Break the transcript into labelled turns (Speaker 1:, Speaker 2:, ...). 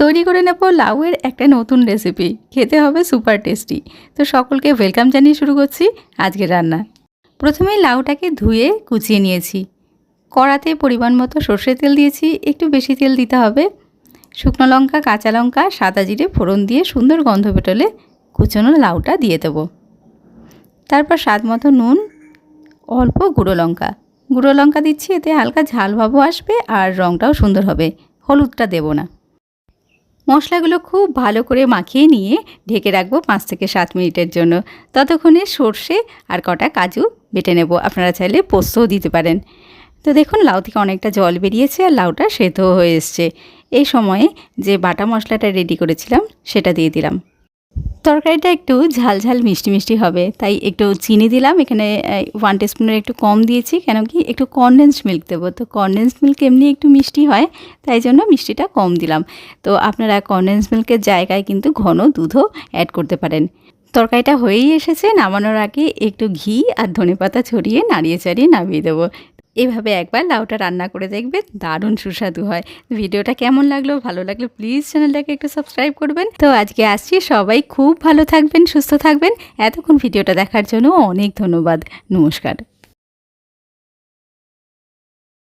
Speaker 1: তৈরি করে নেব লাউয়ের একটা নতুন রেসিপি, খেতে হবে সুপার টেস্টি। তো সকলকে ওয়েলকাম জানিয়ে শুরু করছি আজকের রান্না। প্রথমেই লাউটাকে ধুয়ে কুচিয়ে নিয়েছি। কড়াতে পরিমাণ মতো সর্ষের তেল দিয়েছি, একটু বেশি তেল দিতে হবে। শুকনো লঙ্কা, কাঁচা লঙ্কা, সাদা জিরে ফোড়ন দিয়ে সুন্দর গন্ধ বেরোলে কুচনো লাউটা দিয়ে দেবো। তারপর স্বাদ মতো নুন, অল্প গুঁড়ো লঙ্কা দিচ্ছি, এতে হালকা ঝাল ভাবও আসবে আর রঙটাও সুন্দর হবে। হলুদটা দেবো না। মশলাগুলো খুব ভালো করে মাখিয়ে নিয়ে ঢেকে রাখবো 5 থেকে 7 মিনিটের জন্য। ততক্ষণে সর্ষে আর কটা কাজু বেটে নেব। আপনারা চাইলে পোস্তও দিতে পারেন। তো দেখুন লাউ থেকে অনেকটা জল বেরিয়েছে আর লাউটা সেদ্ধ হয়ে এসছে। এই সময়ে যে বাটা মশলাটা রেডি করেছিলাম সেটা দিয়ে দিলাম। তরকারিটা একটু ঝাল ঝাল মিষ্টি মিষ্টি হবে, তাই একটু চিনি দিলাম। এখানে 1 টিস্পুনের একটু কম দিয়েছি, কেন কি একটু কনডেন্সড মিল্ক দেবো। তো কনডেন্সড মিল্ক এমনি একটু মিষ্টি হয়, তাই জন্য মিষ্টিটা কম দিলাম। তো আপনারা কনডেন্সড মিল্কের জায়গায় কিন্তু ঘন দুধও অ্যাড করতে পারেন। তরকারিটা হয়েই এসেছে। নামানোর আগে একটু ঘি আর ধনেপাতা ছড়িয়ে নাড়িয়ে চাড়িয়ে নামিয়ে দেবো। এভাবে একবার লাউটা রান্না করে দেখবেন, দারুণ সুস্বাদু হয়। ভিডিওটা কেমন লাগলো, ভালো লাগলো প্লিজ চ্যানেলটাকে একটু সাবস্ক্রাইব করবেন। তো আজকে আসছি, সবাই খুব ভালো থাকবেন, সুস্থ থাকবেন। এতক্ষণ ভিডিওটা দেখার জন্য অনেক ধন্যবাদ। নমস্কার।